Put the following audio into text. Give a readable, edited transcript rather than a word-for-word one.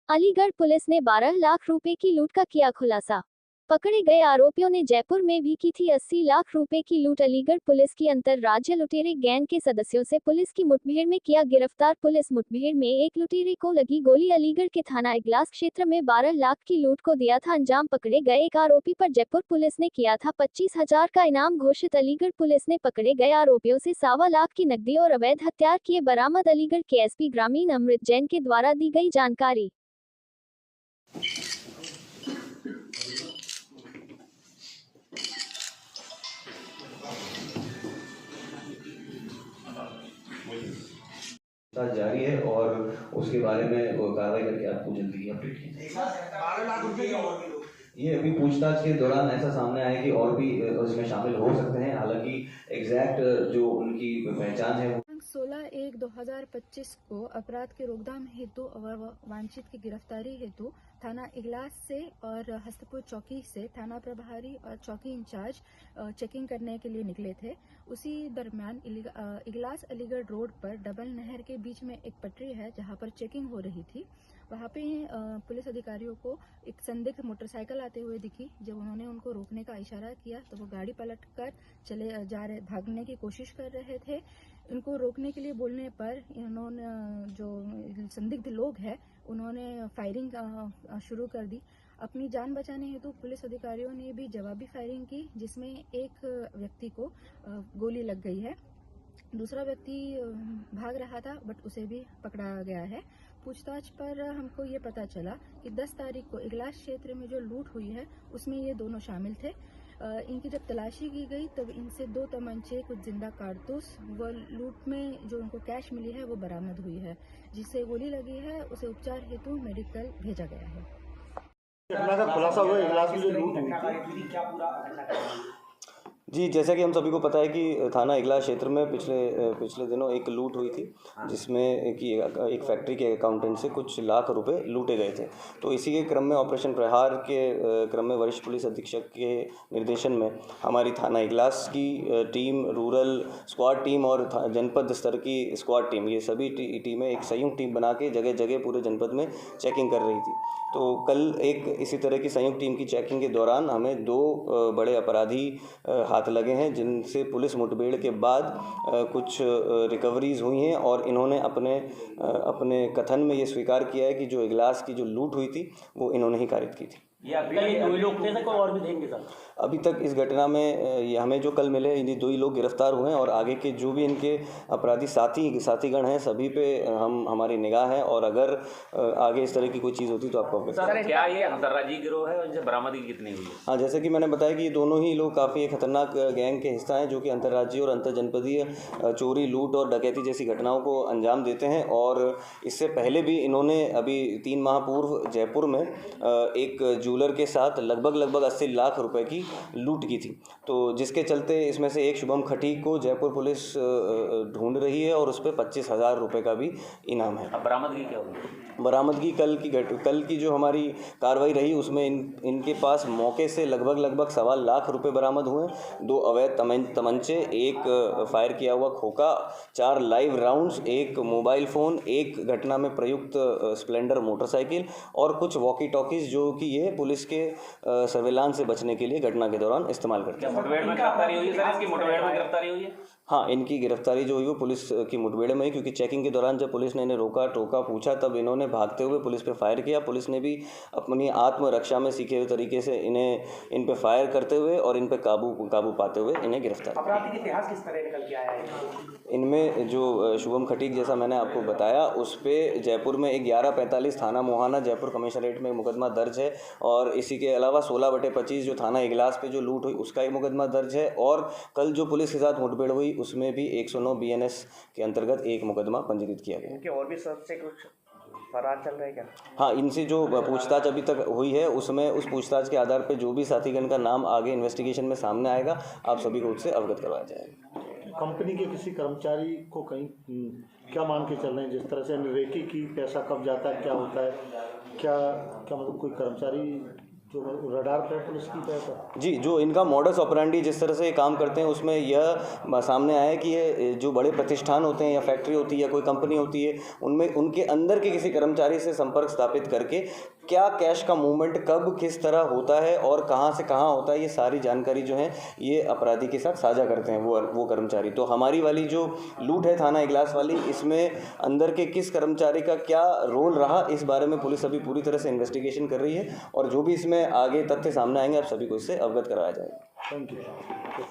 Aligarh police ने 12 लाख रुपए की लूट का किया खुलासा। पकड़े गए आरोपियों ने जयपुर में भी की थी 80 लाख रुपए की लूट। अलीगढ़ पुलिस की अंतर्राज्य लुटेरे गैंग के सदस्यों से पुलिस की मुठभेड़ में किया गिरफ्तार। पुलिस मुठभेड़ में एक लुटेरे को लगी गोली। अलीगढ़ के थाना इगलास क्षेत्र में 12 लाख की लूट को दिया था अंजाम। पकड़े गए एक आरोपी पर जयपुर पुलिस ने किया था 25,000 का इनाम घोषित। अलीगढ़ पुलिस ने पकड़े गए आरोपियों से 1.25 लाख की नकदी और अवैध हथियार किए बरामद। अलीगढ़ के एसपी ग्रामीण अमृत जैन के द्वारा दी गई जानकारी। जारी है और उसके बारे में कार्रवाई करके आपको जल्दी ही अपडेट किया जाएगा। ये अभी पूछताछ के दौरान ऐसा सामने आया कि और भी उसमें शामिल हो सकते हैं। हालांकि एग्जैक्ट जो उनकी पहचान है 16/1/2025 को अपराध के रोकथाम हेतु और वांछित की गिरफ्तारी हेतु थाना इगलास से और हस्तपुर चौकी से थाना प्रभारी और चौकी इंचार्ज चेकिंग करने के लिए निकले थे। उसी दरमियान इगलास अलीगढ़ रोड पर डबल नहर के बीच में एक पटरी है जहां पर चेकिंग हो रही थी। वहां पे पुलिस अधिकारियों को एक संदिग्ध मोटरसाइकिल आते हुए दिखी। जब उन्होंने उनको रोकने का इशारा किया तो वो गाड़ी पलट कर भागने की कोशिश कर रहे थे। इनको रोकने के लिए बोलने पर इन्होंने जो संदिग्ध लोग हैं उन्होंने फायरिंग शुरू कर दी। अपनी जान बचाने हेतु पुलिस अधिकारियों ने भी जवाबी फायरिंग की जिसमें एक व्यक्ति को गोली लग गई है। दूसरा व्यक्ति भाग रहा था बट उसे भी पकड़ा गया है। पूछताछ पर हमको ये पता चला कि 10 तारीख को इगलास क्षेत्र में जो लूट हुई है उसमें ये दोनों शामिल थे। इनकी जब तलाशी की गई तब इनसे 2 तमंचे, कुछ जिंदा कारतूस व लूट में जो उनको कैश मिली है वो बरामद हुई है। जिससे गोली लगी है उसे उपचार हेतु मेडिकल भेजा गया है। घटना का खुलासा हुआ इगलास में जो लूट हुई थी क्या पूरा घटना का? जी, जैसा कि हम सभी को पता है कि थाना इगलास क्षेत्र में पिछले दिनों एक लूट हुई थी जिसमें कि एक फैक्ट्री के अकाउंटेंट से कुछ लाख रुपए लूटे गए थे। तो इसी के क्रम में ऑपरेशन प्रहार के क्रम में वरिष्ठ पुलिस अधीक्षक के निर्देशन में हमारी थाना इगलास की टीम, रूरल स्क्वाड टीम और जनपद स्तर की स्क्वाड टीम, ये सभी टीमें एक संयुक्त टीम बना के जगह जगह पूरे जनपद में चेकिंग कर रही थी। तो कल एक इसी तरह की संयुक्त टीम की चेकिंग के दौरान हमें 2 बड़े अपराधी हाथ लगे हैं जिनसे पुलिस मुठभेड़ के बाद कुछ रिकवरीज हुई हैं और इन्होंने अपने कथन में ये स्वीकार किया है कि जो इगलास की जो लूट हुई थी वो इन्होंने ही कारित की थी। ये अभी 2 लोग थे कोई और भी थे इनके साथ? अभी तक इस घटना में ये हमें जो कल मिले इन्हीं 2 ही लोग गिरफ्तार हुए हैं और आगे के जो भी इनके अपराधी साथीगण हैं सभी पे हमारी निगाह है और अगर आगे इस तरह की कोई चीज़ होती तो आपको सर क्या ये अंतर्राज्यीय गिरोह है और इनसे बरामदगी कितनी हुई है? हाँ, जैसे कि मैंने बताया कि ये दोनों ही लोग काफ़ी एक खतरनाक गैंग के हिस्सा हैं जो कि अंतर्राज्यीय और अंतर्जनपदीय चोरी, लूट और डकैती जैसी घटनाओं को अंजाम देते हैं। और इससे पहले भी इन्होंने अभी 3 माह पूर्व जयपुर में एक ज्वेलर के साथ लगभग 80 लाख रुपए की लूट की थी। तो जिसके चलते इसमें से एक शुभम खटीक को जयपुर पुलिस ढूंढ रही है और उस पर 25,000 रुपये का भी इनाम है। अब बरामदगी क्या होगी? बरामदगी कल की जो हमारी कार्रवाई रही उसमें इनके पास मौके से लगभग 1.25 लाख रुपए बरामद हुए। 2 अवैध तमंचे, एक फायर किया हुआ खोखा, 4 लाइव राउंड्स, एक मोबाइल फ़ोन, एक घटना में प्रयुक्त स्प्लेंडर मोटरसाइकिल और कुछ वॉकी टॉकीज जो कि ये पुलिस के सर्विलांस से बचने के लिए घटना के दौरान इस्तेमाल करते हैं। मुठभेड़ में गिरफ्तारी हुई है सर? इसकी मुठभेड़ में गिरफ्तारी हुई है? हाँ, इनकी गिरफ्तारी जो हुई वो पुलिस की मुठभेड़ में है क्योंकि चेकिंग के दौरान जब पुलिस ने इन्हें रोका, टोका, पूछा तब इन्होंने भागते हुए पुलिस पे फायर किया। पुलिस ने भी अपनी आत्मरक्षा में सीखे हुए तरीके से इन पे फायर करते हुए और इन पे काबू पाते हुए इन्हें गिरफ्तार किया। अपराधी का इतिहास किस तरह निकल के आया है? इनमें जो शुभम खटीक जैसा मैंने आपको बताया उस पर जयपुर में 1145 थाना मोहाना जयपुर कमिश्नरेट में मुकदमा दर्ज है और इसी के अलावा 16/25 जो थाना इगलास पे जो लूट हुई उसका एक मुकदमा दर्ज है और कल जो पुलिस के साथ मुठभेड़ हुई उसमें भी 109 BNS के अंतर्गत एक मुकदमा पंजीकृत किया गया। इनके और भी सबसे कुछ फरार चल रहे हैं क्या? हाँ, इनसे जो पूछताछ अभी तक हुई है उसमें उस पूछताछ के आधार पर जो भी साथीगण का नाम आगे इन्वेस्टिगेशन में सामने आएगा आप सभी को उससे अवगत करवाया जाएगा। कंपनी के किसी कर्मचारी को कहीं क्या मान के चल रहे हैं? जिस तरह से रेकी की पैसा कब जाता है, क्या होता है, क्या मतलब कोई कर्मचारी जो रडार पे पुलिस की तय पर जी, जो इनका मॉडस ऑपरेंडी जिस तरह से ये काम करते हैं उसमें यह सामने आया है कि ये जो बड़े प्रतिष्ठान होते हैं या फैक्ट्री होती है या कोई कंपनी होती है, उनमें उनके अंदर के किसी कर्मचारी से संपर्क स्थापित करके क्या कैश का मूवमेंट कब किस तरह होता है और कहाँ से कहाँ होता है, ये सारी जानकारी जो है ये अपराधी के साथ साझा करते हैं वो कर्मचारी। तो हमारी वाली जो लूट है थाना इगलास वाली, इसमें अंदर के किस कर्मचारी का क्या रोल रहा, इस बारे में पुलिस अभी पूरी तरह से इन्वेस्टिगेशन कर रही है और जो भी इसमें आगे तथ्य सामने आएंगे आप सभी को इससे अवगत कराया जाएगा। Thank you.